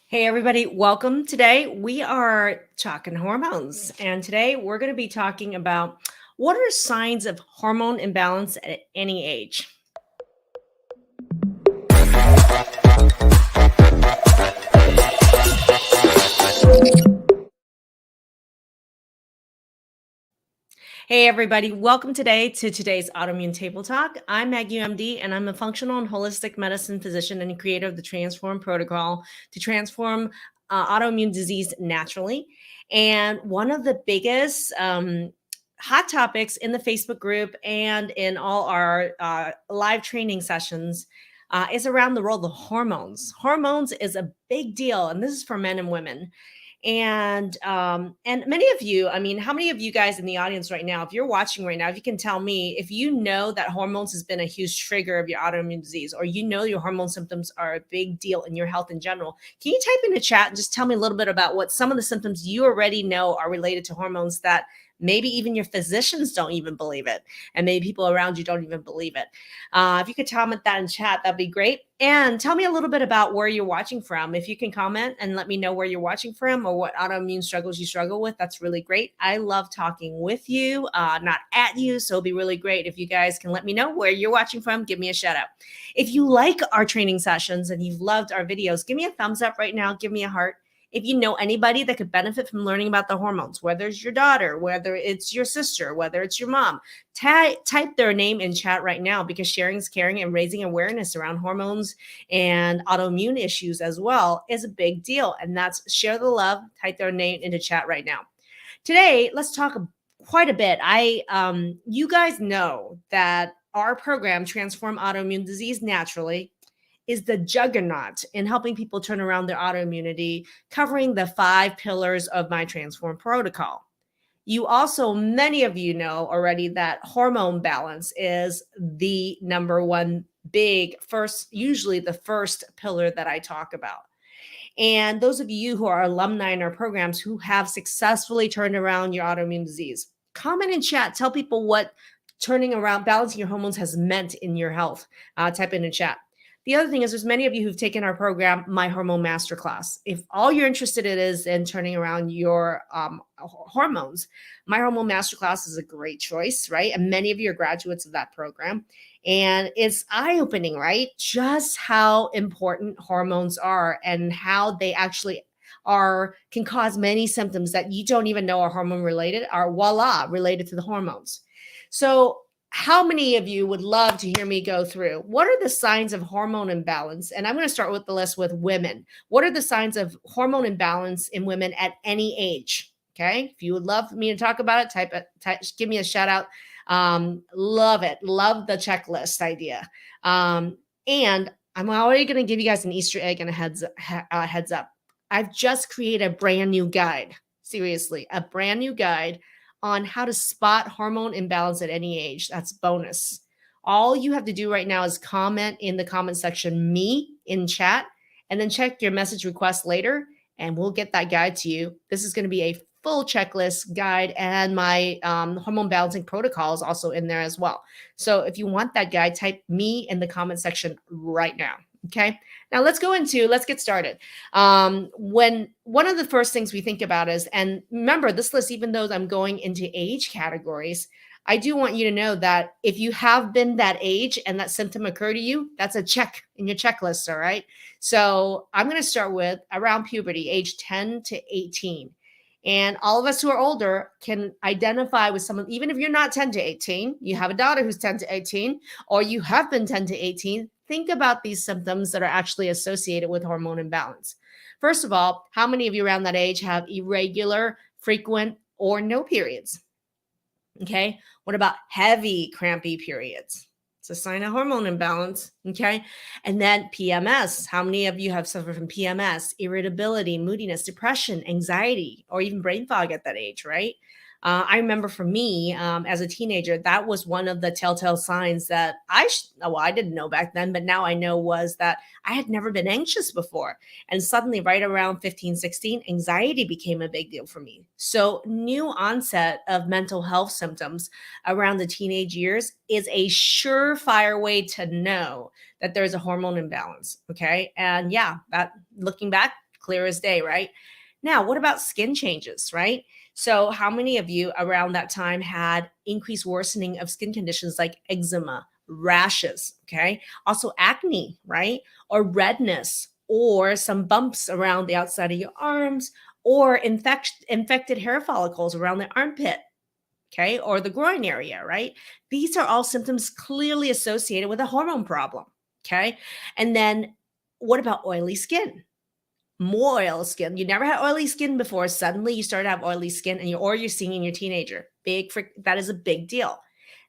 Hey, everybody, welcome. Today we are talking hormones, and today we're going to be talking about what are signs of hormone imbalance at any age. Hey, everybody, welcome today to today's Autoimmune Table Talk. I'm Maggie MD, and I'm a functional and holistic medicine physician and creator of the Transform Protocol to transform autoimmune disease naturally. And one of the biggest hot topics in the Facebook group and in all our live training sessions is around the role of hormones. Hormones is a big deal, and this is for men and women. And many of you, I mean, how many of you guys in the audience right now, if you're watching right now, if you can tell me if you know that hormones has been a huge trigger of your autoimmune disease, or you know your hormone symptoms are a big deal in your health in general, can you type in the chat and just tell me a little bit about what some of the symptoms you already know are related to hormones that maybe even your physicians don't even believe it, and maybe people around you don't even believe it. If you could comment that in chat, that'd be great. And tell me a little bit about where you're watching from. If you can comment and let me know where you're watching from or what autoimmune struggles you struggle with, that's really great. I love talking with you, not at you. So it'll be really great if you guys can let me know where you're watching from. Give me a shout out. If you like our training sessions and you've loved our videos, give me a thumbs up right now. Give me a heart. If you know anybody that could benefit from learning about the hormones, whether it's your daughter, whether it's your sister, whether it's your mom, type their name in chat right now, because sharing is caring, and raising awareness around hormones and autoimmune issues as well is a big deal. And that's share the love. Type their name into chat right now. Today, let's talk quite a bit. You guys know that our program, Transform Autoimmune Disease Naturally, is the juggernaut in helping people turn around their autoimmunity, covering the 5 pillars of my Transform protocol. You also, many of you know already that hormone balance is the number one big first, usually the first pillar that I talk about. And those of you who are alumni in our programs who have successfully turned around your autoimmune disease, comment in chat. Tell people what turning around, balancing your hormones has meant in your health. Type in chat. The other thing is, there's many of you who've taken our program, My Hormone Masterclass. If all you're interested in is in turning around your hormones, My Hormone Masterclass is a great choice, right? And many of you are graduates of that program. And it's eye-opening, right? Just how important hormones are and how they actually can cause many symptoms that you don't even know are hormone related, are voila, related to the hormones. So how many of you would love to hear me go through what are the signs of hormone imbalance? And I'm going to start with the list with women. What are the signs of hormone imbalance in women at any age? Okay. If you would love me to talk about it, give me a shout out. Love it. Love the checklist idea. And I'm already going to give you guys an Easter egg and a heads up. I've just created a brand new guide. Seriously, a brand new guide on how to spot hormone imbalance at any age. That's bonus. All you have to do right now is comment in the comment section, me in chat, and then check your message request later, and we'll get that guide to you. This is going to be a full checklist guide, and my hormone balancing protocol is also in there as well. So if you want that guide, type me in the comment section right now. Okay. Now let's get started. When one of the first things we think about is, and remember this list, even though I'm going into age categories, I do want you to know that if you have been that age and that symptom occurred to you, that's a check in your checklist. All right. So I'm going to start with around puberty, age 10 to 18. And all of us who are older can identify with someone, even if you're not 10 to 18, you have a daughter who's 10 to 18, or you have been 10 to 18, think about these symptoms that are actually associated with hormone imbalance. First of all, how many of you around that age have irregular, frequent, or no periods? Okay. What about heavy, crampy periods? It's a sign of hormone imbalance. Okay. And then PMS. How many of you have suffered from PMS, irritability, moodiness, depression, anxiety, or even brain fog at that age, right? I remember for me as a teenager, that was one of the telltale signs that I didn't know back then, but now I know, was that I had never been anxious before. And suddenly right around 15, 16, anxiety became a big deal for me. So new onset of mental health symptoms around the teenage years is a surefire way to know that there's a hormone imbalance. Okay. And yeah, that looking back, clear as day, right? Now, what about skin changes, right? So, how many of you around that time had increased worsening of skin conditions like eczema, rashes, okay? Also, acne, right? Or redness, or some bumps around the outside of your arms, or infected hair follicles around the armpit, okay? Or the groin area, right? These are all symptoms clearly associated with a hormone problem, okay? And then what about oily skin? More oily skin. You never had oily skin before. Suddenly you start to have oily skin and you're seeing in your teenager. That is a big deal.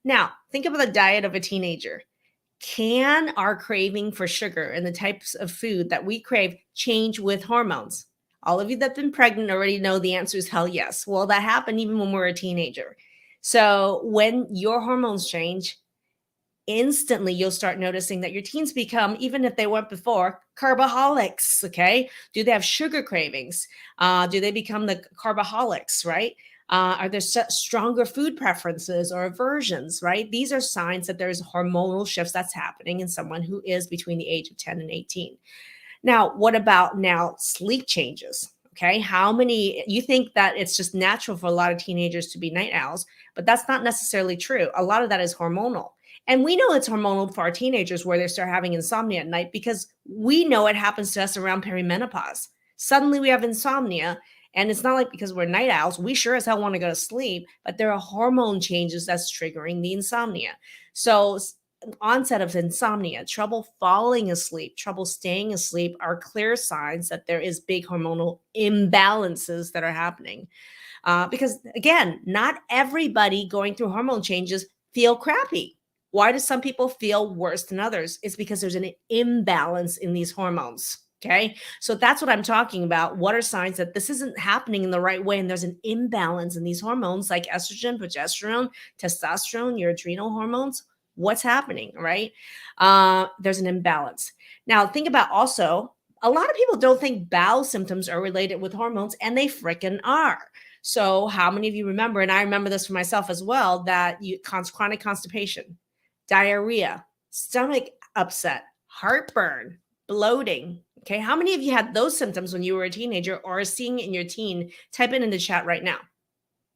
Now, think about the diet of a teenager. Can our craving for sugar and the types of food that we crave change with hormones? All of you that have been pregnant already know the answer is hell yes. Well, that happened even when we were a teenager. So when your hormones change, instantly you'll start noticing that your teens become, even if they weren't before, carbaholics. Okay, do they have sugar cravings? Do they become the carbaholics, right? Are there stronger food preferences or aversions, right? These are signs that there's hormonal shifts that's happening in someone who is between the age of 10 and 18. Now, what about now sleep changes? Okay, how many, you think that it's just natural for a lot of teenagers to be night owls, but that's not necessarily true. A lot of that is hormonal. And we know it's hormonal for our teenagers where they start having insomnia at night because we know it happens to us around perimenopause. Suddenly we have insomnia, and it's not like because we're night owls, we sure as hell want to go to sleep, but there are hormone changes that's triggering the insomnia. So onset of insomnia, trouble falling asleep, trouble staying asleep are clear signs that there is big hormonal imbalances that are happening. Because again, not everybody going through hormone changes feel crappy. Why do some people feel worse than others? It's because there's an imbalance in these hormones. Okay. So that's what I'm talking about. What are signs that this isn't happening in the right way? And there's an imbalance in these hormones like estrogen, progesterone, testosterone, your adrenal hormones. What's happening, right? There's an imbalance. Now, think about also, a lot of people don't think bowel symptoms are related with hormones, and they freaking are. So, how many of you remember, and I remember this for myself as well, that chronic constipation, diarrhea, stomach upset, heartburn, bloating. Okay, how many of you had those symptoms when you were a teenager or are seeing it in your teen? Type it in the chat right now.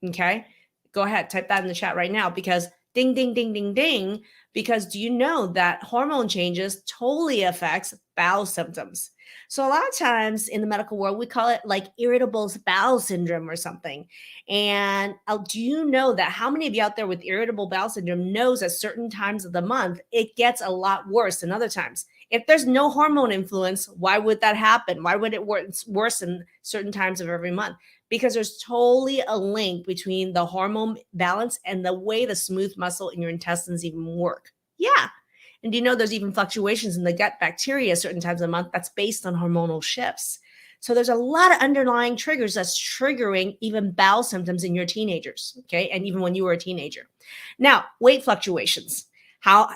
Okay, go ahead, type that in the chat right now because ding, ding, ding, ding, ding. Because do you know that hormone changes totally affects bowel symptoms? So a lot of times in the medical world, we call it like irritable bowel syndrome or something. And do you know that how many of you out there with irritable bowel syndrome knows at certain times of the month, it gets a lot worse than other times? If there's no hormone influence, why would that happen? Why would it worsen certain times of every month? Because there's totally a link between the hormone balance and the way the smooth muscle in your intestines even work. Yeah. And do you know there's even fluctuations in the gut bacteria certain times of the month that's based on hormonal shifts? So there's a lot of underlying triggers that's triggering even bowel symptoms in your teenagers, okay? And even when you were a teenager. Now, weight fluctuations. How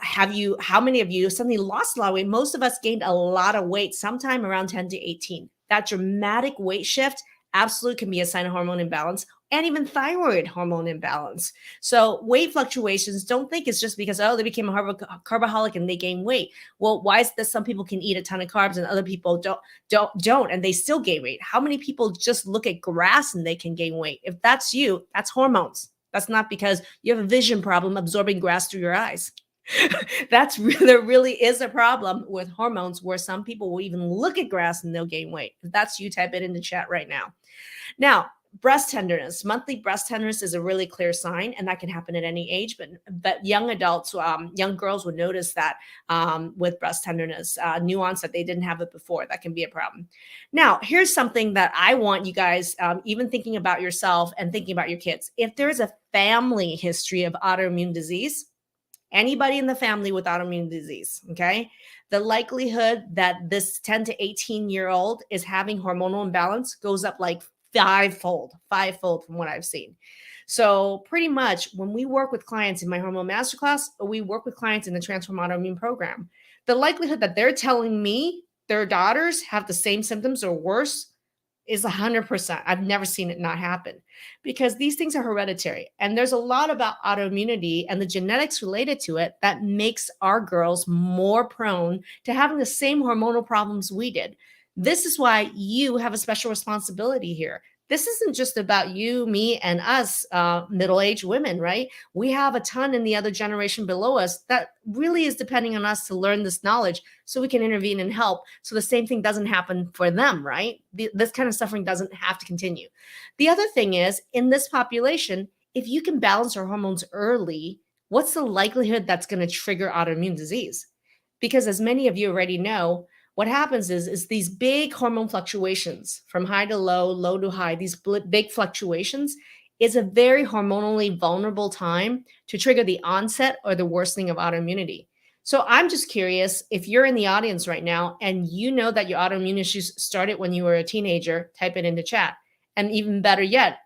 many of you suddenly lost a lot of weight? Most of us gained a lot of weight sometime around 10 to 18. That dramatic weight shift absolutely can be a sign of hormone imbalance and even thyroid hormone imbalance. So weight fluctuations, don't think it's just because, oh, they became a carbaholic and they gain weight. Well, why is this? Some people can eat a ton of carbs and other people don't, and they still gain weight. How many people just look at grass and they can gain weight? If that's you, that's hormones. That's not because you have a vision problem absorbing grass through your eyes. There really is a problem with hormones where some people will even look at grass and they'll gain weight. If that's you, type it in the chat right now. Now, breast tenderness, monthly breast tenderness is a really clear sign, and that can happen at any age. But young adults, young girls would notice that with breast tenderness, nuance that they didn't have it before. That can be a problem. Now, here's something that I want you guys, even thinking about yourself and thinking about your kids. If there is a family history of autoimmune disease, anybody in the family with autoimmune disease, okay, the likelihood that this 10 to 18-year-old is having hormonal imbalance goes up like fivefold from what I've seen. So pretty much when we work with clients in my hormone masterclass, or we work with clients in the Transform Autoimmune program, the likelihood that they're telling me their daughters have the same symptoms or worse is 100%. I've never seen it not happen because these things are hereditary. And there's a lot about autoimmunity and the genetics related to it that makes our girls more prone to having the same hormonal problems we did. This is why you have a special responsibility here. This isn't just about you, me, and us middle-aged women, right? We have a ton in the other generation below us that really is depending on us to learn this knowledge so we can intervene and help so the same thing doesn't happen for them, right? This kind of suffering doesn't have to continue. The other thing is, in this population, if you can balance our hormones early, what's the likelihood that's going to trigger autoimmune disease? Because as many of you already know, what happens is these big hormone fluctuations from high to low, low to high, these big fluctuations is a very hormonally vulnerable time to trigger the onset or the worsening of autoimmunity. So I'm just curious if you're in the audience right now and you know that your autoimmune issues started when you were a teenager, type it into chat. And even better yet,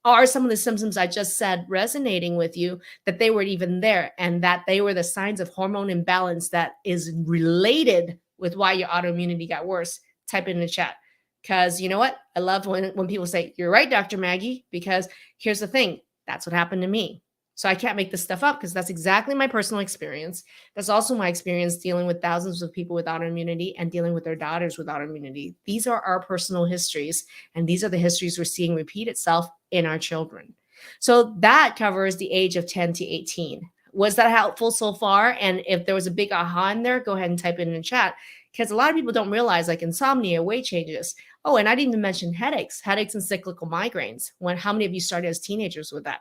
are some of the symptoms I just said resonating with you, that they were even there and that they were the signs of hormone imbalance that is related with why your autoimmunity got worse? Type it in the chat. Because you know what? I love when people say, you're right, Dr. Maggie, because here's the thing. That's what happened to me. So I can't make this stuff up because that's exactly my personal experience. That's also my experience dealing with thousands of people with autoimmunity and dealing with their daughters with autoimmunity. These are our personal histories, and these are the histories we're seeing repeat itself in our children. So that covers the age of 10 to 18. Was that helpful so far? And if there was a big aha in there, go ahead and type it in the chat, because a lot of people don't realize, like insomnia, weight changes. Oh, and I didn't even mention headaches and cyclical migraines. How many of you started as teenagers with that?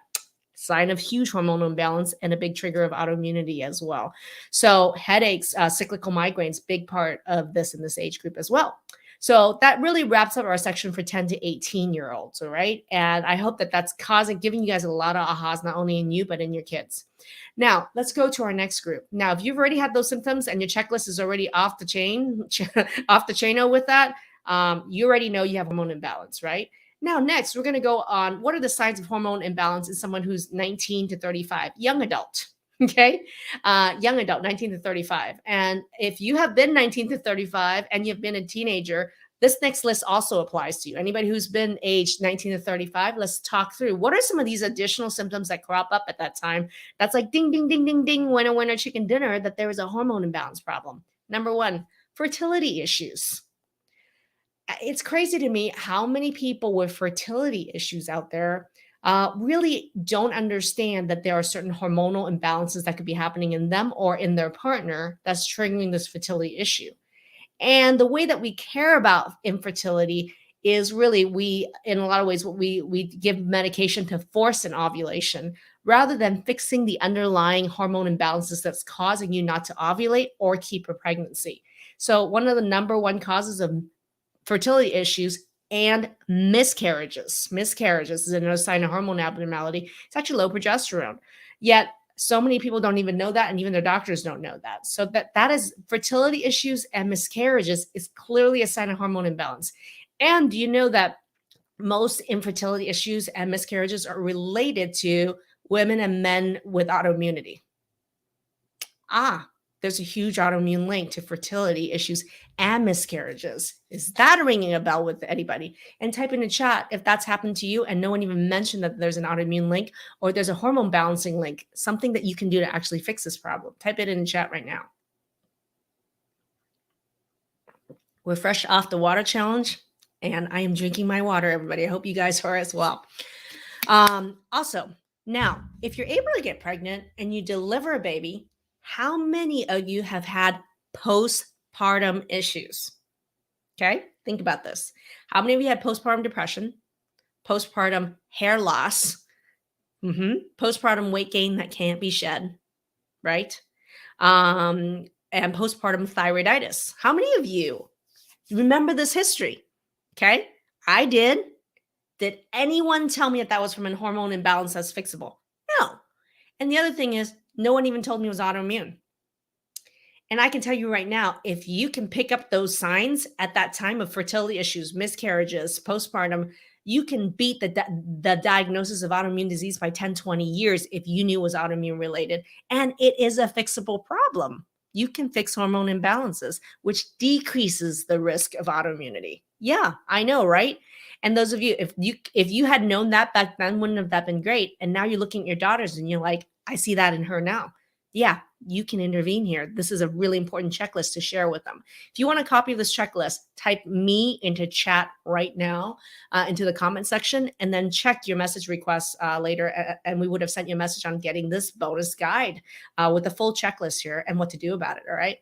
Sign of huge hormonal imbalance and a big trigger of autoimmunity as well. So headaches, cyclical migraines, big part of this in this age group as well. So that really wraps up our section for 10 to 18-year-olds, all right? And I hope that that's giving you guys a lot of ahas, not only in you, but in your kids. Now, let's go to our next group. Now, if you've already had those symptoms and your checklist is already off the chain, with that, you already know you have hormone imbalance, right? Now, next, we're going to go on what are the signs of hormone imbalance in someone who's 19 to 35, young adult, okay? Young adult, 19 to 35. And if you have been 19 to 35 and you've been a teenager, this next list also applies to you. Anybody who's been aged 19 to 35, let's talk through what are some of these additional symptoms that crop up at that time. That's like ding, ding, ding, ding, ding, winner, chicken dinner, that there is a hormone imbalance problem. Number one, fertility issues. It's crazy to me how many people with fertility issues out there really don't understand that there are certain hormonal imbalances that could be happening in them or in their partner that's triggering this fertility issue. And the way that we care about infertility is really in a lot of ways, we give medication to force an ovulation rather than fixing the underlying hormone imbalances that's causing you not to ovulate or keep a pregnancy. So one of the number one causes of fertility issues and miscarriages is another sign of hormone abnormality. It's actually low progesterone. Yet so many people don't even know that, and even their doctors don't know that. So that is fertility issues and miscarriages is clearly a sign of hormone imbalance. And do you know that most infertility issues and miscarriages are related to women and men with autoimmunity? There's a huge autoimmune link to fertility issues and miscarriages. Is that ringing a bell with anybody? And type in the chat if that's happened to you and no one even mentioned that there's an autoimmune link or there's a hormone balancing link, something that you can do to actually fix this problem. Type it in the chat right now. We're fresh off the water challenge and I am drinking my water, everybody. I hope you guys are as well. Also, now, if you're able to get pregnant and you deliver a baby, how many of you have had postpartum issues? Okay, think about this. How many of you had postpartum depression, postpartum hair loss, postpartum weight gain that can't be shed, right? And postpartum thyroiditis. How many of you remember this history? Okay, I did. Did anyone tell me that was from a hormone imbalance that's fixable? No. And the other thing is, no one even told me it was autoimmune. And I can tell you right now, if you can pick up those signs at that time of fertility issues, miscarriages, postpartum, you can beat the diagnosis of autoimmune disease by 10, 20 years if you knew it was autoimmune related. And it is a fixable problem. You can fix hormone imbalances, which decreases the risk of autoimmunity. Yeah, I know, right? And those of you, if you had known that back then, wouldn't have that been great? And now you're looking at your daughters and you're like, I see that in her now. Yeah, you can intervene here. This is a really important checklist to share with them. If you want a copy of this checklist, type me into chat right now, into the comment section, and then check your message requests later. And we would have sent you a message on getting this bonus guide with the full checklist here and what to do about it. All right.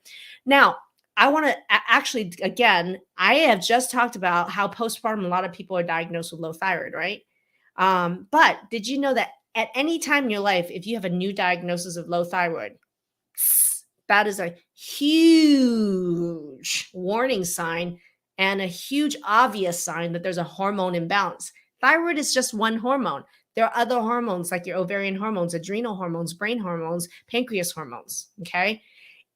Now, I want to actually, again, I have just talked about how postpartum, a lot of people are diagnosed with low thyroid, right? But did you know that at any time in your life, if you have a new diagnosis of low thyroid, that is a huge warning sign and a huge obvious sign that there's a hormone imbalance. Thyroid is just one hormone. There are other hormones like your ovarian hormones, adrenal hormones, brain hormones, pancreas hormones. Okay.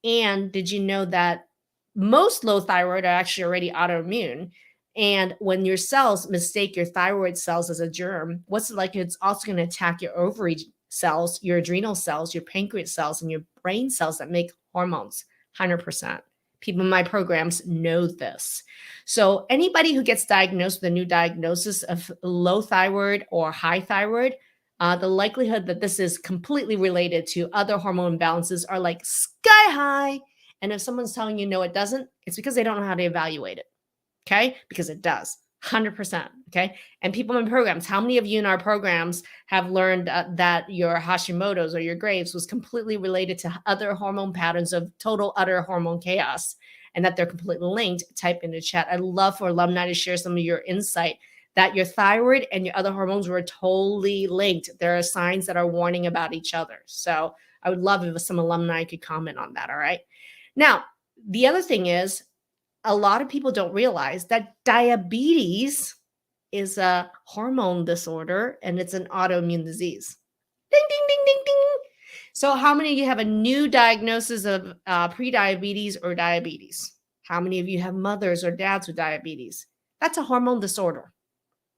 And did you know that most low thyroid are actually already autoimmune? And when your cells mistake your thyroid cells as a germ, what's it like? It's also going to attack your ovary cells, your adrenal cells, your pancreas cells, and your brain cells that make hormones. 100%. People in my programs know this. So, anybody who gets diagnosed with a new diagnosis of low thyroid or high thyroid, the likelihood that this is completely related to other hormone imbalances are like sky high. And if someone's telling you no, it doesn't, it's because they don't know how to evaluate it. Okay. Because it does. 100%. Okay. And people in programs, how many of you in our programs have learned that your Hashimoto's or your Graves was completely related to other hormone patterns of total, utter hormone chaos and that they're completely linked? Type in the chat. I'd love for alumni to share some of your insight that your thyroid and your other hormones were totally linked. There are signs that are warning about each other. So I would love if some alumni could comment on that. All right. Now, the other thing is, a lot of people don't realize that diabetes is a hormone disorder and it's an autoimmune disease. Ding, ding, ding, ding, ding. So, how many of you have a new diagnosis of prediabetes or diabetes? How many of you have mothers or dads with diabetes? That's a hormone disorder.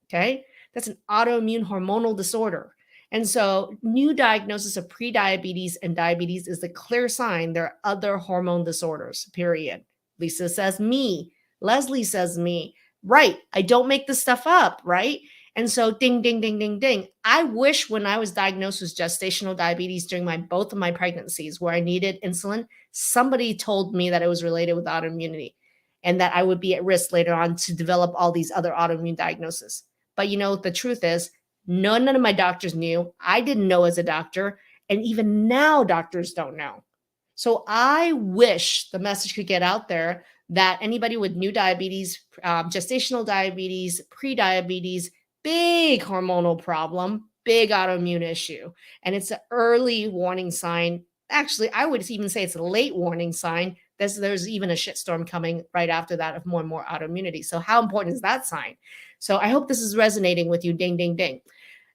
Okay. That's an autoimmune hormonal disorder. And so, new diagnosis of prediabetes and diabetes is the clear sign there are other hormone disorders, period. Lisa says me. Leslie says me. Right. I don't make this stuff up. Right. And so ding, ding, ding, ding, ding. I wish when I was diagnosed with gestational diabetes during both of my pregnancies where I needed insulin, somebody told me that it was related with autoimmunity and that I would be at risk later on to develop all these other autoimmune diagnoses. But the truth is, none of my doctors knew. I didn't know as a doctor. And even now, doctors don't know. So I wish the message could get out there that anybody with new diabetes, gestational diabetes, pre-diabetes, big hormonal problem, big autoimmune issue. And it's an early warning sign. Actually, I would even say it's a late warning sign. There's even a shitstorm coming right after that of more and more autoimmunity. So how important is that sign? So I hope this is resonating with you. Ding, ding, ding.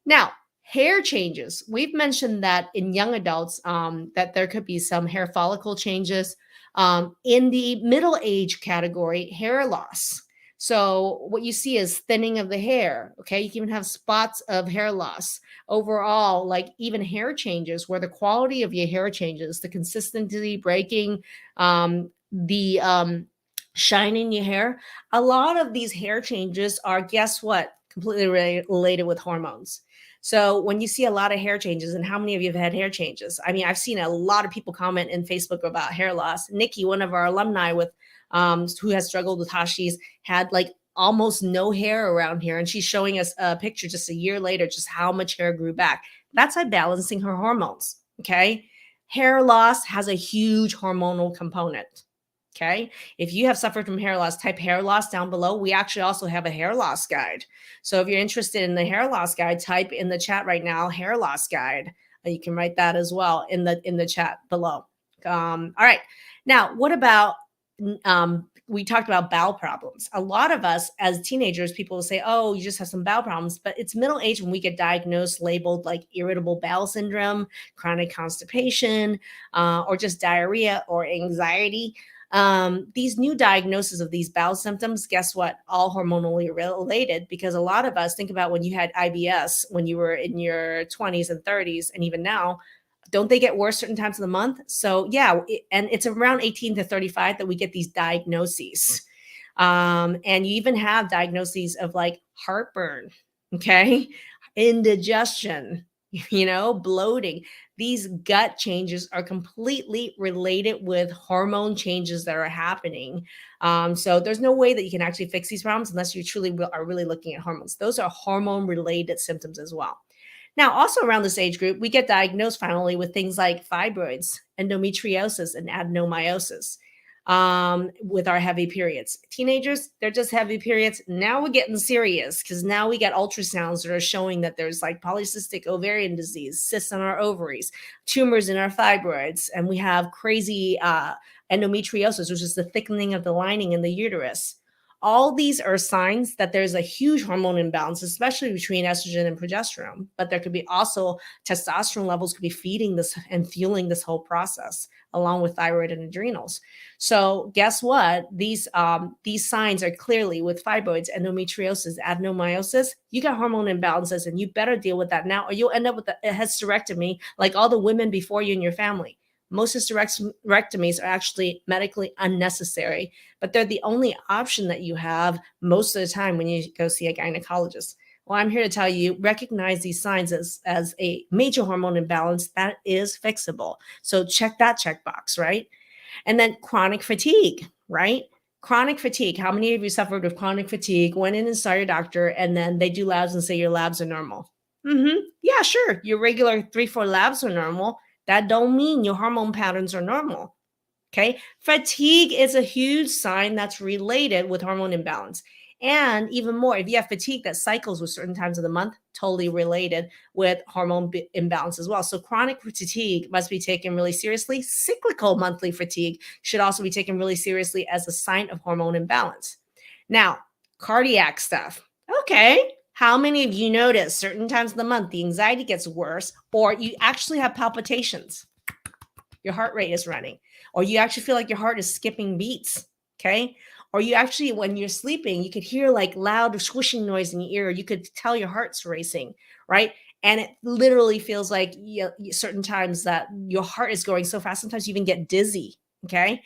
Now, hair changes. We've mentioned that in young adults that there could be some hair follicle changes. In the middle age category, hair loss. So what you see is thinning of the hair. Okay. You can even have spots of hair loss. Overall, like even hair changes where the quality of your hair changes, the consistency, breaking, the shine in your hair. A lot of these hair changes are, guess what? Completely related with hormones. So when you see a lot of hair changes, and how many of you have had hair changes? I mean, I've seen a lot of people comment in Facebook about hair loss. Nikki, one of our alumni with who has struggled with Hashis, had like almost no hair around here. And she's showing us a picture just a year later, just how much hair grew back. That's by balancing her hormones. Okay. Hair loss has a huge hormonal component. Okay. If you have suffered from hair loss, type hair loss down below. We actually also have a hair loss guide. So if you're interested in the hair loss guide, type in the chat right now, hair loss guide. You can write that as well in the chat below. All right. Now, what about, we talked about bowel problems. A lot of us as teenagers, people will say, oh, you just have some bowel problems, but it's middle age when we get diagnosed, labeled like irritable bowel syndrome, chronic constipation, or just diarrhea or anxiety. These new diagnoses of these bowel symptoms, guess what? All hormonally related, because a lot of us think about when you had IBS when you were in your 20s and 30s, and even now, don't they get worse certain times of the month? So yeah, and it's around 18 to 35 that we get these diagnoses. And you even have diagnoses of like heartburn, okay, indigestion, bloating. These gut changes are completely related with hormone changes that are happening. So there's no way that you can actually fix these problems unless you truly are really looking at hormones. Those are hormone related symptoms as well. Now, also around this age group, we get diagnosed finally with things like fibroids, endometriosis, and adenomyosis with our heavy periods. Teenagers, they're just heavy periods. Now we're getting serious because now we get ultrasounds that are showing that there's like polycystic ovarian disease, cysts on our ovaries, tumors in our fibroids, and we have crazy endometriosis, which is the thickening of the lining in the uterus. All these are signs that there's a huge hormone imbalance, especially between estrogen and progesterone. But there could be also testosterone levels could be feeding this and fueling this whole process, along with thyroid and adrenals. So guess what? These signs are clearly with fibroids, endometriosis, adenomyosis. You got hormone imbalances, and you better deal with that now, or you'll end up with a hysterectomy like all the women before you in your family. Most hysterectomies are actually medically unnecessary, but they're the only option that you have most of the time when you go see a gynecologist. Well, I'm here to tell you, recognize these signs as a major hormone imbalance that is fixable. So check that checkbox, right? And then chronic fatigue, right? Chronic fatigue. How many of you suffered with chronic fatigue, went in and saw your doctor, and then they do labs and say your labs are normal? Yeah, sure. Your regular 3-4 labs are normal. That don't mean your hormone patterns are normal. Okay. Fatigue is a huge sign that's related with hormone imbalance. And even more, if you have fatigue that cycles with certain times of the month, totally related with hormone imbalance as well. So chronic fatigue must be taken really seriously. Cyclical monthly fatigue should also be taken really seriously as a sign of hormone imbalance. Now, cardiac stuff. Okay. How many of you notice certain times of the month the anxiety gets worse, or you actually have palpitations? Your heart rate is running, or you actually feel like your heart is skipping beats. Okay. Or you actually, when you're sleeping, you could hear like loud swishing noise in your ear. You could tell your heart's racing, right? And it literally feels like certain times that your heart is going so fast. Sometimes you even get dizzy. Okay.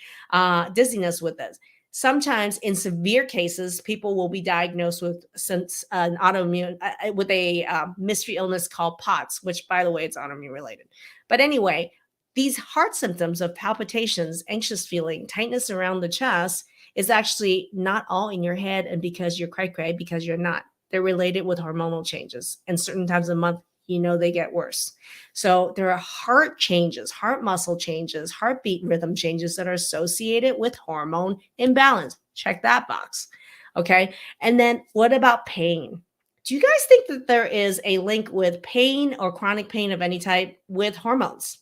Dizziness with this. Sometimes in severe cases, people will be diagnosed with an autoimmune, with a mystery illness called POTS, which by the way, it's autoimmune related. But anyway, these heart symptoms of palpitations, anxious feeling, tightness around the chest is actually not all in your head and because you're cray-cray, because you're not. They're related with hormonal changes. And certain times of the month, they get worse. So there are heart changes, heart muscle changes, heartbeat rhythm changes that are associated with hormone imbalance. Check that box. Okay. And then what about pain? Do you guys think that there is a link with pain or chronic pain of any type with hormones?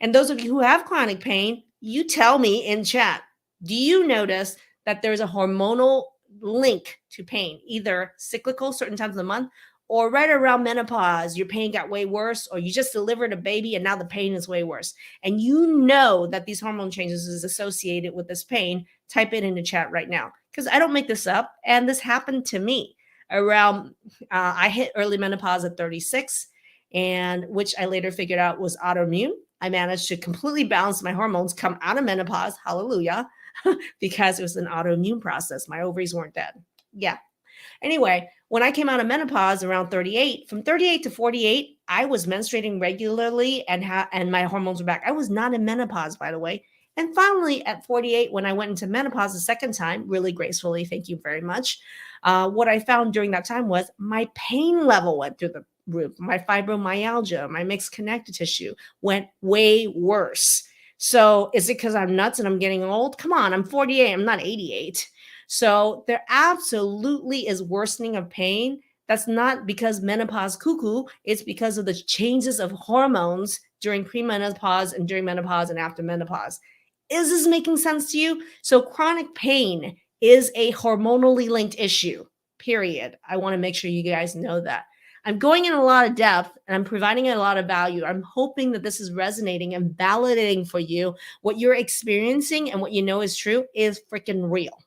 And those of you who have chronic pain, you tell me in chat, do you notice that there's a hormonal link to pain, either cyclical, certain times of the month, or right around menopause, your pain got way worse, or you just delivered a baby and now the pain is way worse. And you know that these hormone changes is associated with this pain. Type it in the chat right now, because I don't make this up. And this happened to me around, I hit early menopause at 36, and which I later figured out was autoimmune. I managed to completely balance my hormones, come out of menopause, hallelujah, because it was an autoimmune process. My ovaries weren't dead. Yeah. Anyway, when I came out of menopause around 38, from 38 to 48, I was menstruating regularly and my hormones were back. I was not in menopause, by the way. And finally, at 48, when I went into menopause the second time, really gracefully, thank you very much, what I found during that time was my pain level went through the roof. My fibromyalgia, my mixed connective tissue went way worse. So is it because I'm nuts and I'm getting old? Come on, I'm 48. I'm not 88. So there absolutely is worsening of pain. That's not because menopause cuckoo. It's because of the changes of hormones during premenopause and during menopause and after menopause. Is this making sense to you? So chronic pain is a hormonally linked issue, period. I want to make sure you guys know that. I'm going in a lot of depth and I'm providing a lot of value. I'm hoping that this is resonating and validating for you. What you're experiencing and what you know is true is freaking real.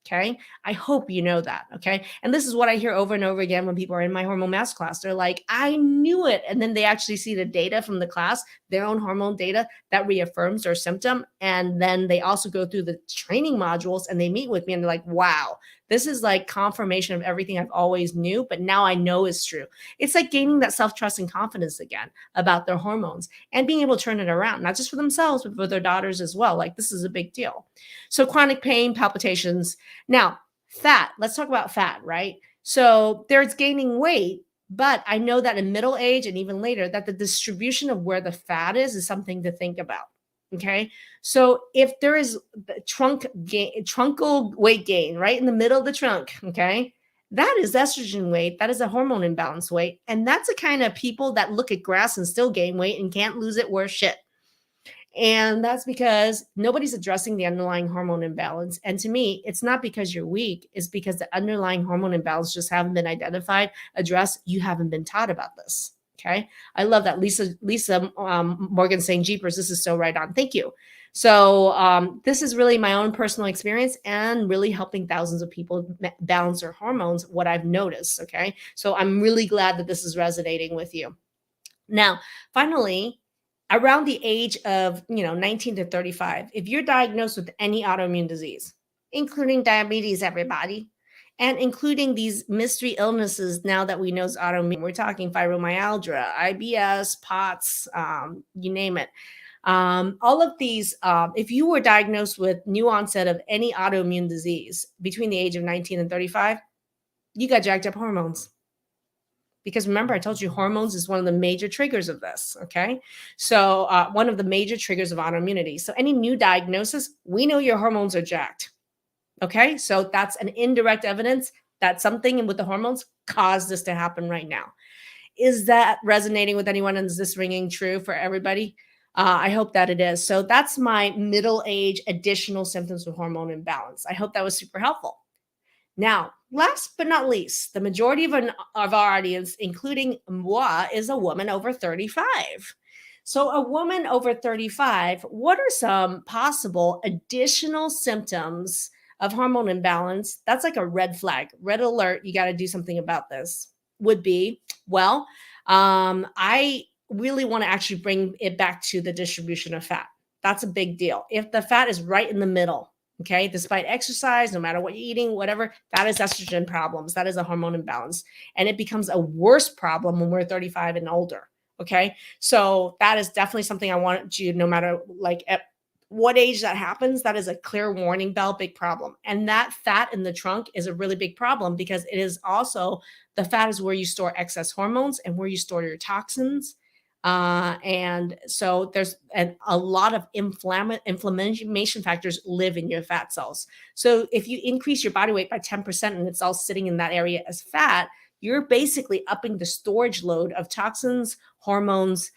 Okay. I hope you know that. Okay. And this is what I hear over and over again when people are in my hormone masterclass. They're like, I knew it. And then they actually see the data from the class, their own hormone data that reaffirms their symptom. And then they also go through the training modules and they meet with me and they're like, wow, This is like confirmation of everything I've always knew, but now I know is true. It's like gaining that self-trust and confidence again about their hormones and being able to turn it around, not just for themselves, but for their daughters as well. Like this is a big deal. So chronic pain, palpitations. Now, fat. Let's talk about fat, right? So there's gaining weight, but I know that in middle age and even later that the distribution of where the fat is something to think about. Okay. So if there is the trunkal weight gain right in the middle of the trunk, okay, that is estrogen weight. That is a hormone imbalance weight. And that's the kind of people that look at grass and still gain weight and can't lose it worth shit. And that's because nobody's addressing the underlying hormone imbalance. And to me, it's not because you're weak, it's because the underlying hormone imbalance just haven't been identified, addressed. You haven't been taught about this. Okay. I love that. Lisa Morgan saying, Jeepers, this is so right on. Thank you. So this is really my own personal experience and really helping thousands of people balance their hormones, what I've noticed. Okay. So I'm really glad that this is resonating with you. Now, finally, around the age of 19 to 35, if you're diagnosed with any autoimmune disease, including diabetes, everybody, and including these mystery illnesses now that we know is autoimmune, we're talking fibromyalgia, IBS, POTS, you name it. All of these, if you were diagnosed with new onset of any autoimmune disease between the age of 19 and 35, you got jacked up hormones. Because remember, I told you hormones is one of the major triggers of this, okay? So one of the major triggers of autoimmunity. So any new diagnosis, we know your hormones are jacked, okay? So that's an indirect evidence that something with the hormones caused this to happen right now. Is that resonating with anyone? And is this ringing true for everybody? I hope that it is. So that's my middle age additional symptoms of hormone imbalance. I hope that was super helpful. Now, last but not least, the majority of our audience, including moi, is a woman over 35. So a woman over 35, what are some possible additional symptoms of hormone imbalance? That's like a red flag, red alert. You got to do something about this. Would be, well, I really want to actually bring it back to the distribution of fat. That's a big deal. If the fat is right in the middle, okay, despite exercise, no matter what you're eating, whatever, that is estrogen problems. That is a hormone imbalance. And it becomes a worse problem when we're 35 and older. Okay. So that is definitely something I want you, no matter like at what age that happens, that is a clear warning bell, big problem. And that fat in the trunk is a really big problem because it is also, the fat is where you store excess hormones and where you store your toxins. And so there's a lot of inflammation factors live in your fat cells. So if you increase your body weight by 10% and it's all sitting in that area as fat, you're basically upping the storage load of toxins, hormones,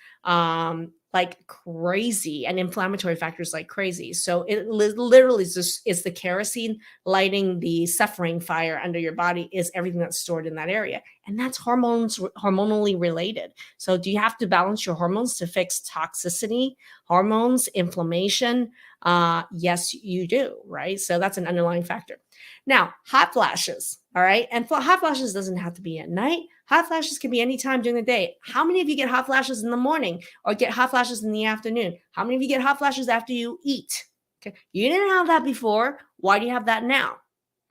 like crazy, and inflammatory factors like crazy. So it literally is the kerosene lighting the suffering fire under your body, is everything that's stored in that area. And that's hormonally related. So do you have to balance your hormones to fix toxicity, hormones, inflammation? Yes, you do, right? So that's an underlying factor. Now, hot flashes, all right? And hot flashes doesn't have to be at night. Hot flashes can be anytime during the day. How many of you get hot flashes in the morning or get hot flashes in the afternoon? How many of you get hot flashes after you eat? Okay, you didn't have that before. Why do you have that now?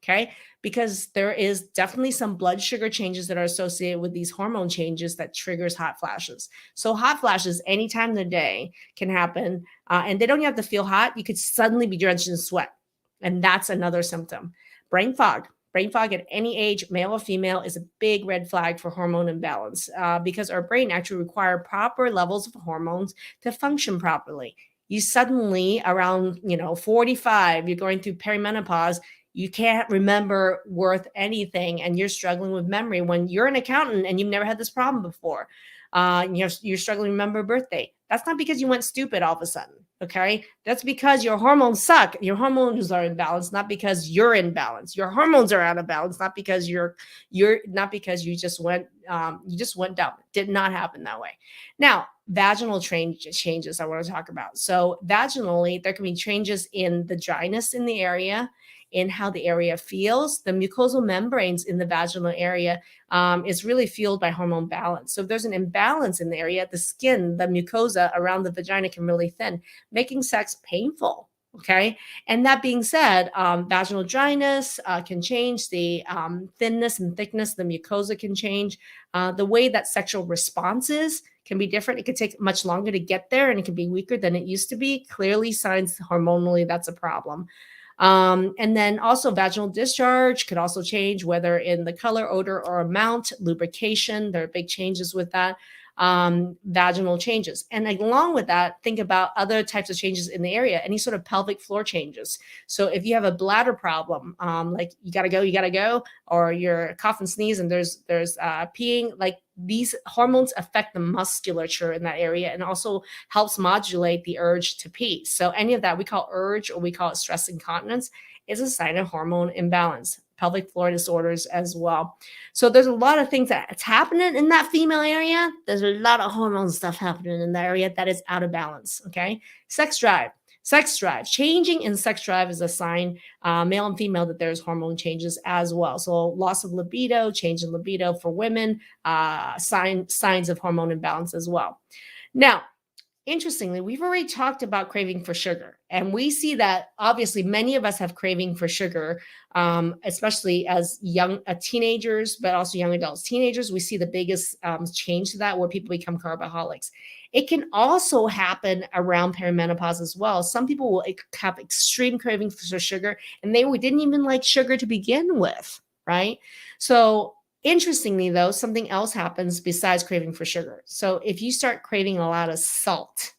Okay, because there is definitely some blood sugar changes that are associated with these hormone changes that triggers hot flashes. So hot flashes anytime of the day can happen, and they don't have to feel hot. You could suddenly be drenched in sweat, and that's another symptom. Brain fog. Brain fog at any age, male or female, is a big red flag for hormone imbalance because our brain actually requires proper levels of hormones to function properly. You suddenly, around 45, you're going through perimenopause, you can't remember worth anything, and you're struggling with memory when you're an accountant and you've never had this problem before. You're struggling to remember a birthday. That's not because you went stupid all of a sudden. Okay, that's because your hormones suck. Your hormones are in balance, not because you're in balance. Your hormones are out of balance, not because you're not because you just went down. It did not happen that way. Now, vaginal changes I want to talk about. So vaginally, there can be changes in the dryness in the area, in how the area feels. The mucosal membranes in the vaginal area is really fueled by hormone balance. So if there's an imbalance in the area, the skin, the mucosa around the vagina can really thin, making sex painful. Okay. And that being said, vaginal dryness can change, the thinness and thickness, the mucosa can change. The way that sexual response is can be different. It could take much longer to get there and it can be weaker than it used to be. Clearly, signs hormonally that's a problem. And then also vaginal discharge could also change, whether in the color, odor, or amount, lubrication. There are big changes with that. Vaginal changes. And along with that, think about other types of changes in the area, any sort of pelvic floor changes. So if you have a bladder problem, like you gotta go, or you're cough and sneeze and there's peeing, like these hormones affect the musculature in that area and also helps modulate the urge to pee. So any of that we call urge, or we call it stress incontinence, is a sign of hormone imbalance. Pelvic floor disorders as well. So there's a lot of things that's happening in that female area. There's a lot of hormone stuff happening in that area that is out of balance. Okay. Sex drive. Changing in sex drive is a sign, male and female, that there's hormone changes as well. So loss of libido, change in libido for women, signs of hormone imbalance as well. Now, interestingly, we've already talked about craving for sugar, and we see that obviously many of us have craving for sugar, especially as young teenagers, but also young adults. Teenagers, we see the biggest change to that, where people become carboholics. It can also happen around perimenopause as well. Some people will have extreme craving for sugar, and they didn't even like sugar to begin with, right? So interestingly, though, something else happens besides craving for sugar. So if you start craving a lot of salt,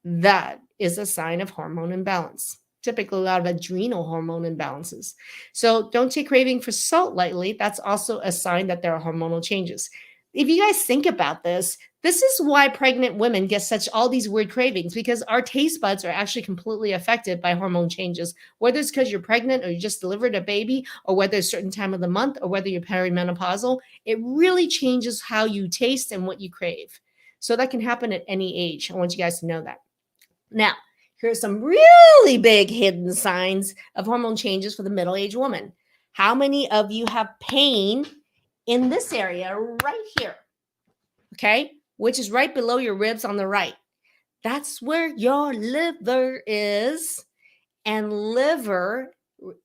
that is a sign of hormone imbalance. Typically, a lot of adrenal hormone imbalances. So don't take craving for salt lightly. That's also a sign that there are hormonal changes. If you guys think about this is why pregnant women get all these weird cravings, because our taste buds are actually completely affected by hormone changes, whether it's because you're pregnant or you just delivered a baby, or whether it's a certain time of the month, or whether you're perimenopausal. It really changes how you taste and what you crave. So that can happen at any age. I want you guys to know that. Now, here's some really big hidden signs of hormone changes for the middle-aged woman. How many of you have pain in this area right here? Okay, which is right below your ribs on the right. That's where your liver is. And liver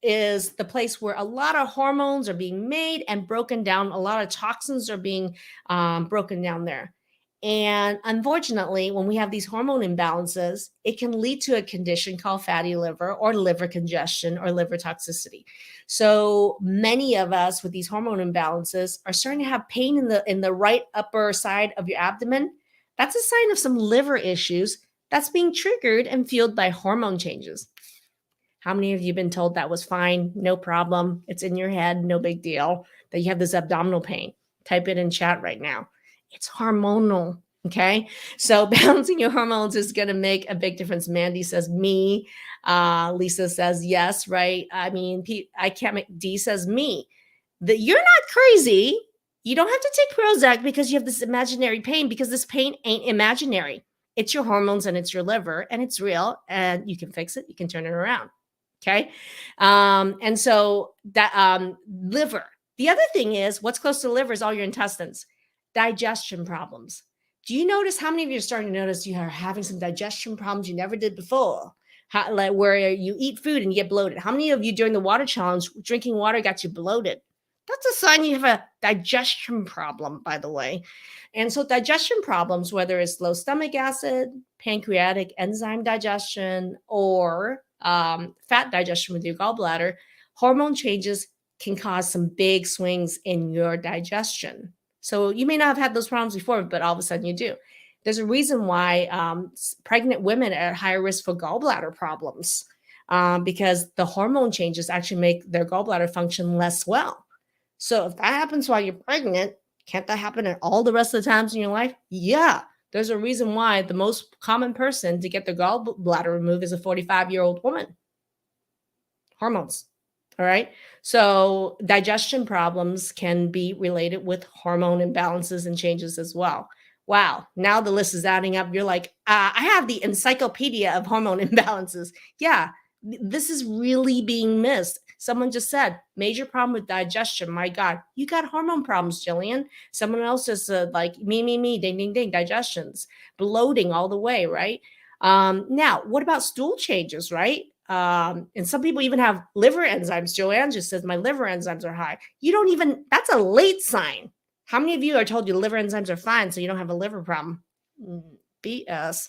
is the place where a lot of hormones are being made and broken down. A lot of toxins are being broken down there. And unfortunately, when we have these hormone imbalances, it can lead to a condition called fatty liver, or liver congestion, or liver toxicity. So many of us with these hormone imbalances are starting to have pain in the right upper side of your abdomen. That's a sign of some liver issues that's being triggered and fueled by hormone changes. How many of you have been told that was fine, no problem, it's in your head, no big deal, that you have this abdominal pain? Type it in chat right now. It's hormonal, okay? So balancing your hormones is going to make a big difference. Mandy says me. Lisa says yes, right? I mean, I can't make, D says me. That you're not crazy. You don't have to take Prozac because you have this imaginary pain, because this pain ain't imaginary. It's your hormones and it's your liver, and it's real, and you can fix it. You can turn it around, okay? And so that liver. The other thing is, what's close to the liver is all your intestines. Digestion problems. Do you notice how many of you are starting to notice you are having some digestion problems you never did before? Like where you eat food and you get bloated. How many of you during the water challenge, drinking water got you bloated? That's a sign you have a digestion problem, by the way. And so digestion problems, whether it's low stomach acid, pancreatic enzyme digestion, or fat digestion with your gallbladder, hormone changes can cause some big swings in your digestion. So you may not have had those problems before, but all of a sudden you do. There's a reason why pregnant women are at higher risk for gallbladder problems, because the hormone changes actually make their gallbladder function less well. So if that happens while you're pregnant, can't that happen at all the rest of the times in your life? Yeah. There's a reason why the most common person to get their gallbladder removed is a 45-year-old woman. Hormones. All right. So digestion problems can be related with hormone imbalances and changes as well. Wow. Now the list is adding up. You're like, I have the encyclopedia of hormone imbalances. Yeah. This is really being missed. Someone just said, major problem with digestion. My God, you got hormone problems, Jillian. Someone else just said, like, me, ding, ding, ding, digestions, bloating all the way, right? Now, what about stool changes, right? And some people even have liver enzymes. Joanne just says, my liver enzymes are high. You don't even, that's a late sign. How many of you are told your liver enzymes are fine, so you don't have a liver problem? BS.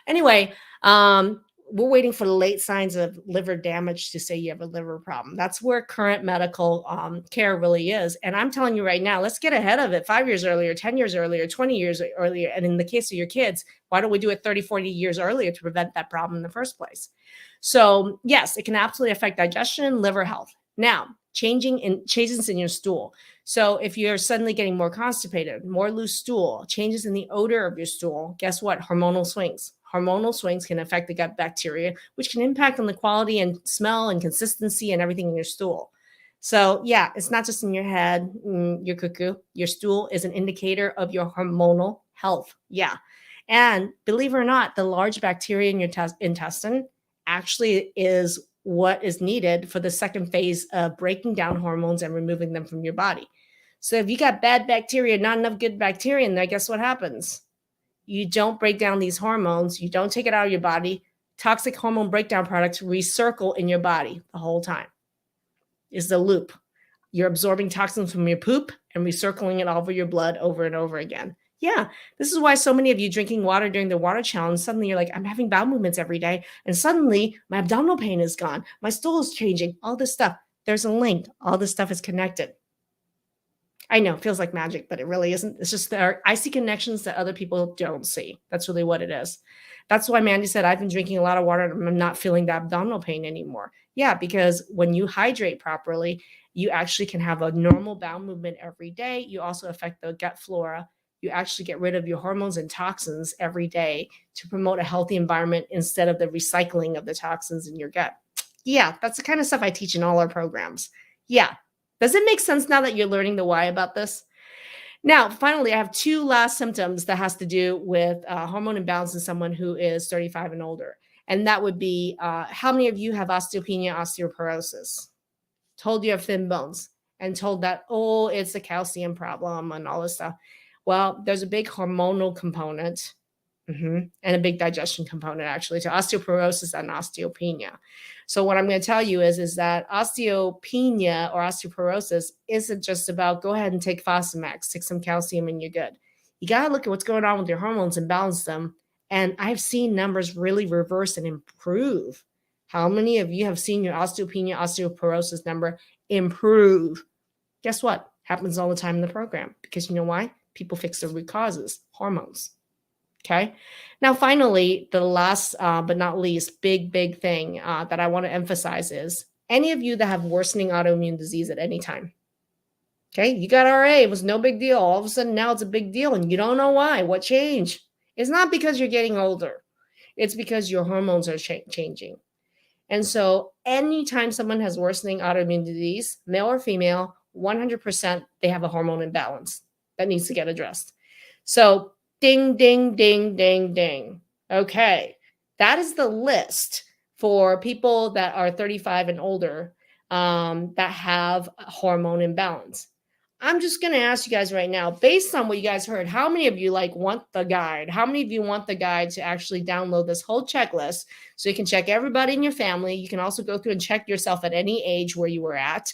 Anyway, we're waiting for the late signs of liver damage to say you have a liver problem. That's where current medical care really is. And I'm telling you right now, let's get ahead of it 5 years earlier, 10 years earlier, 20 years earlier. And in the case of your kids, why don't we do it 30, 40 years earlier to prevent that problem in the first place? So yes, it can absolutely affect digestion, liver health. Now, changes in your stool. So if you're suddenly getting more constipated, more loose stool, changes in the odor of your stool, guess what? Hormonal swings. Hormonal swings can affect the gut bacteria, which can impact on the quality and smell and consistency and everything in your stool. So yeah, it's not just in your head, your cuckoo. Your stool is an indicator of your hormonal health. Yeah. And believe it or not, the large bacteria in your intestine actually is what is needed for the second phase of breaking down hormones and removing them from your body. So if you got bad bacteria, not enough good bacteria in there, guess what happens? You don't break down these hormones. You don't take it out of your body. Toxic hormone breakdown products recircle in your body the whole time. Is the loop. You're absorbing toxins from your poop and recircling it all over your blood over and over again. Yeah, this is why so many of you drinking water during the water challenge, suddenly you're like, I'm having bowel movements every day. And suddenly my abdominal pain is gone. My stool is changing, all this stuff. There's a link. All this stuff is connected. I know it feels like magic, but it really isn't. It's just I see connections that other people don't see. That's really what it is. That's why Mandy said, I've been drinking a lot of water and I'm not feeling the abdominal pain anymore. Yeah, because when you hydrate properly, you actually can have a normal bowel movement every day. You also affect the gut flora. You actually get rid of your hormones and toxins every day to promote a healthy environment instead of the recycling of the toxins in your gut. Yeah, that's the kind of stuff I teach in all our programs. Yeah. Does it make sense now that you're learning the why about this? Now, finally, I have two last symptoms that has to do with hormone imbalance in someone who is 35 and older. And that would be, how many of you have osteopenia, osteoporosis? Told you have thin bones and told that, oh, it's a calcium problem and all this stuff. Well, there's a big hormonal component and a big digestion component actually to osteoporosis and osteopenia. So what I'm going to tell you is that osteopenia or osteoporosis isn't just about go ahead and take Fosamax, take some calcium and you're good. You got to look at what's going on with your hormones and balance them. And I've seen numbers really reverse and improve. How many of you have seen your osteopenia, osteoporosis number improve? Guess what? Happens all the time in the program because you know why? People fix the root causes, hormones. Okay. Now, finally, the last but not least, big thing that I want to emphasize is any of you that have worsening autoimmune disease at any time. Okay. You got RA. It was no big deal. All of a sudden now it's a big deal and you don't know why. What changed? It's not because you're getting older. It's because your hormones are changing. And so anytime someone has worsening autoimmune disease, male or female, 100% they have a hormone imbalance that needs to get addressed. So ding, ding, ding, ding, ding. Okay. That is the list for people that are 35 and older that have a hormone imbalance. I'm just going to ask you guys right now, based on what you guys heard, how many of you want the guide? How many of you want the guide to actually download this whole checklist so you can check everybody in your family? You can also go through and check yourself at any age where you were at.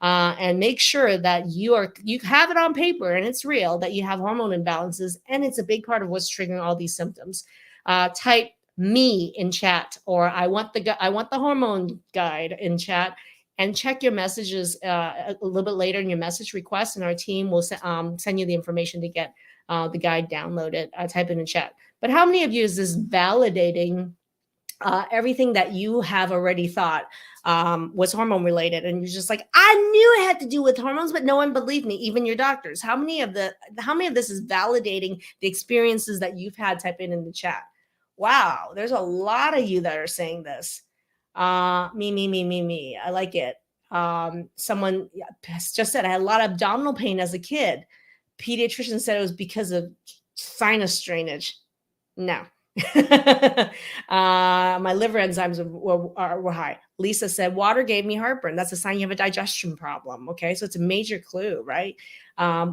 And make sure that you have it on paper and it's real that you have hormone imbalances and it's a big part of what's triggering all these symptoms. Type me in chat or I want the hormone guide in chat and check your messages a little bit later in your message request and our team will send you the information to get the guide downloaded. Type it in chat. But how many of you is this validating everything that you have already thought was hormone related and you're just like, I knew it had to do with hormones, but no one believed me, even your doctors. How many of this is validating the experiences that you've had? Type in the chat. Wow, there's a lot of you that are saying this. Me. I like it. Someone just said I had a lot of abdominal pain as a kid. Pediatrician said it was because of sinus drainage. No. My liver enzymes were high. Lisa said water gave me heartburn. That's a sign you have a digestion problem. Okay, so it's a major clue, right?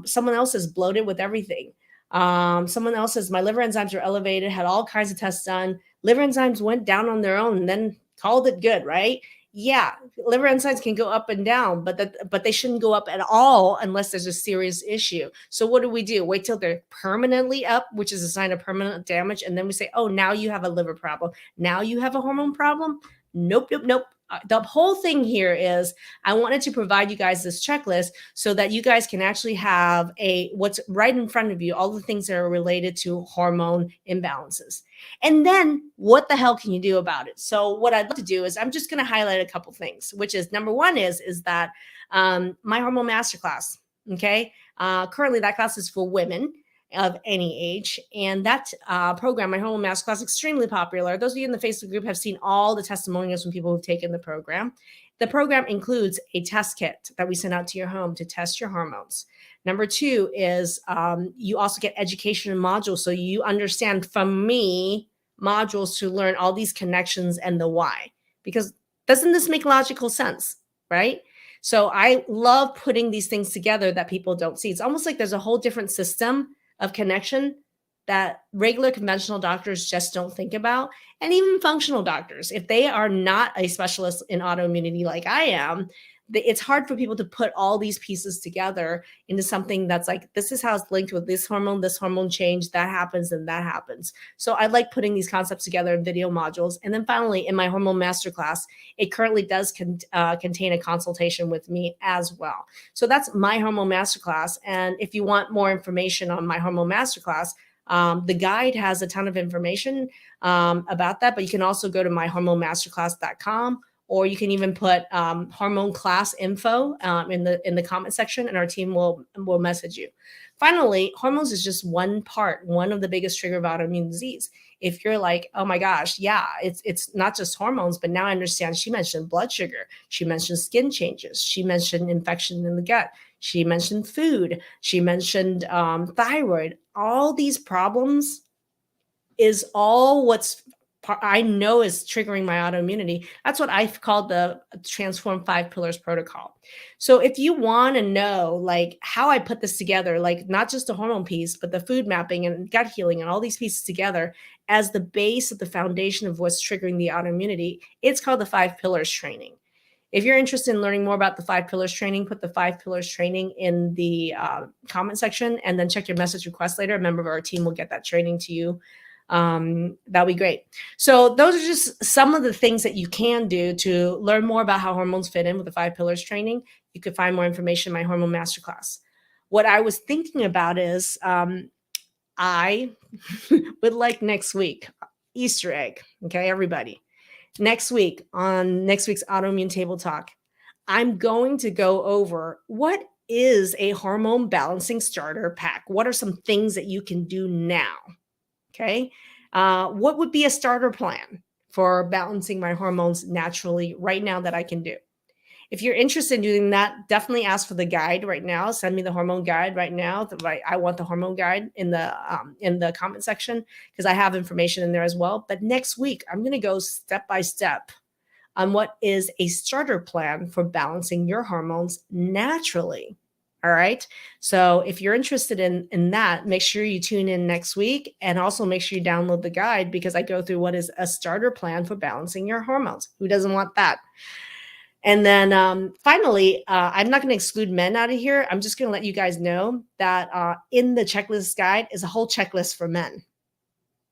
Someone else is bloated with everything. Someone else says my liver enzymes are elevated, had all kinds of tests done. Liver enzymes went down on their own and then Called it good, right? Yeah, liver enzymes can go up and down, but they shouldn't go up at all unless there's a serious issue. So what do? Wait till they're permanently up, which is a sign of permanent damage, and then we say, "Oh, now you have a liver problem. Now you have a hormone problem." Nope, nope, nope. The whole thing here is I wanted to provide you guys this checklist so that you guys can actually have what's right in front of you, all the things that are related to hormone imbalances. And then what the hell can you do about it? So what I'd love to do is I'm just going to highlight a couple things, which is number one is that my hormone masterclass. Okay. Currently that class is for women of any age. And that program, my hormone masterclass, is extremely popular. Those of you in the Facebook group have seen all the testimonials from people who've taken the program. The program includes a test kit that we send out to your home to test your hormones. Number two is you also get education modules. So you understand from me modules to learn all these connections and the why. Because doesn't this make logical sense, right? So I love putting these things together that people don't see. It's almost like there's a whole different system of connection that regular conventional doctors just don't think about. And even functional doctors, if they are not a specialist in autoimmunity like I am, it's hard for people to put all these pieces together into something that's like, this is how it's linked with this hormone change, that happens, and that happens. So I like putting these concepts together in video modules. And then finally, in my hormone masterclass, it currently does contain a consultation with me as well. So that's my hormone masterclass. And if you want more information on my hormone masterclass, the guide has a ton of information about that, but you can also go to myhormonemasterclass.com, or you can even put hormone class info in the comment section, and our team will message you. Finally, hormones is just one of the biggest trigger of autoimmune disease. If you're like, oh my gosh, yeah, it's not just hormones, but now I understand. She mentioned blood sugar. She mentioned skin changes. She mentioned infection in the gut. She mentioned food. She mentioned thyroid. All these problems is all what's I know is triggering my autoimmunity. That's what I've called the Transform 5 Pillars protocol. So if you want to know like how I put this together, like not just the hormone piece, but the food mapping and gut healing and all these pieces together as the base of the foundation of what's triggering the autoimmunity, it's called the 5 Pillars training. If you're interested in learning more about the 5 Pillars training, put the 5 Pillars training in the comment section and then check your message request later. A member of our team will get that training to you. That'll be great. So those are just some of the things that you can do to learn more about how hormones fit in with the 5 Pillars training. You could find more information in my Hormone Masterclass. What I was thinking about is I would like next week, Easter egg, okay, everybody. Next week on next week's Autoimmune Table Talk, I'm going to go over what is a hormone balancing starter pack. What are some things that you can do now? Okay. What would be a starter plan for balancing my hormones naturally right now that I can do? If you're interested in doing that, definitely ask for the guide right now. Send me the hormone guide right now. I want the hormone guide in the comment section because I have information in there as well. But next week, I'm going to go step by step on what is a starter plan for balancing your hormones naturally. All right. So if you're interested in that, make sure you tune in next week, and also make sure you download the guide because I go through what is a starter plan for balancing your hormones. Who doesn't want that? And then finally, I'm not going to exclude men out of here. I'm just going to let you guys know that in the checklist guide is a whole checklist for men.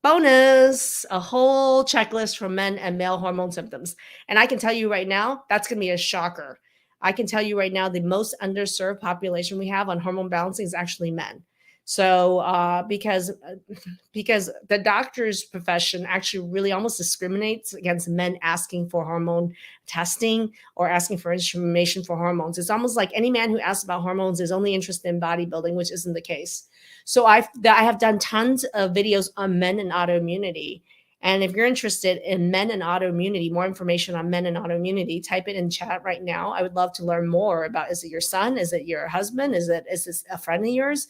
Bonus, a whole checklist for men and male hormone symptoms. And I can tell you right now, that's going to be a shocker. I can tell you right now, the most underserved population we have on hormone balancing is actually men. So because the doctor's profession actually really almost discriminates against men asking for hormone testing or asking for information for hormones. It's almost like any man who asks about hormones is only interested in bodybuilding, which isn't the case. So I have done tons of videos on men and autoimmunity. And if you're interested in men and autoimmunity, more information on men and autoimmunity, type it in chat right now. I would love to learn more about, is it your son? Is it your husband? Is this a friend of yours?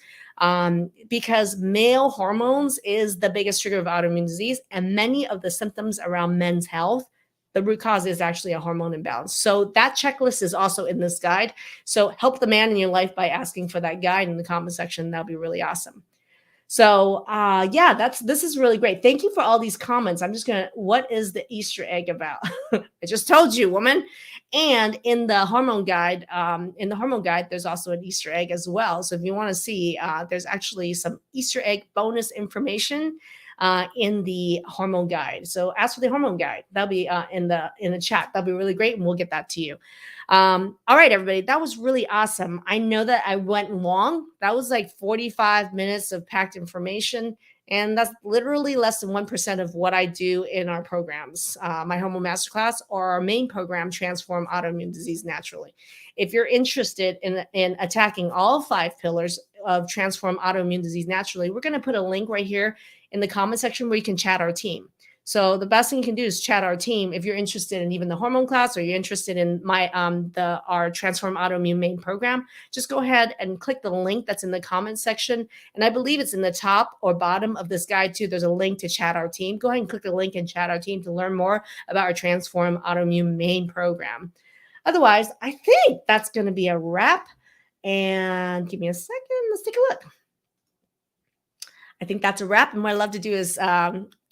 Because male hormones is the biggest trigger of autoimmune disease, and many of the symptoms around men's health, the root cause is actually a hormone imbalance. So that checklist is also in this guide. So help the man in your life by asking for that guide in the comment section. That'll be really awesome. So yeah, this is really great. Thank you for all these comments. I'm just gonna, what is the Easter egg about? I just told you, woman. And in the hormone guide, there's also an Easter egg as well. So if you want to see, there's actually some Easter egg bonus information in the hormone guide. So ask for the hormone guide. That'll be in the chat. That'll be really great, and we'll get that to you. All right, everybody, that was really awesome. I know that I went long. That was like 45 minutes of packed information. And that's literally less than 1% of what I do in our programs, my Hormone Masterclass or our main program, Transform Autoimmune Disease Naturally. If you're interested in attacking all 5 pillars of Transform Autoimmune Disease Naturally, we're going to put a link right here in the comment section where you can chat our team. So the best thing you can do is chat our team if you're interested in even the hormone class or you're interested in our Transform Autoimmune main program. Just go ahead and click the link that's in the comment section, and I believe it's in the top or bottom of this guide too. There's a link to chat our team. Go ahead and click the link and chat our team to learn more about our Transform Autoimmune main program. Otherwise, I think that's going to be a wrap. And give me a second. Let's take a look. I think that's a wrap. And what I love to do is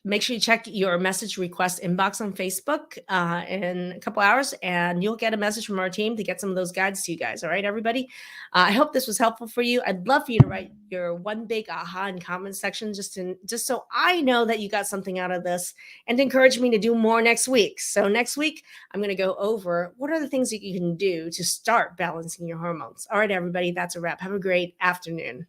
make sure you check your message request inbox on Facebook in a couple hours, and you'll get a message from our team to get some of those guides to you guys. All right, everybody. I hope this was helpful for you. I'd love for you to write your one big aha in comment section, just so I know that you got something out of this, and to encourage me to do more next week. So next week, I'm going to go over what are the things that you can do to start balancing your hormones. All right, everybody. That's a wrap. Have a great afternoon.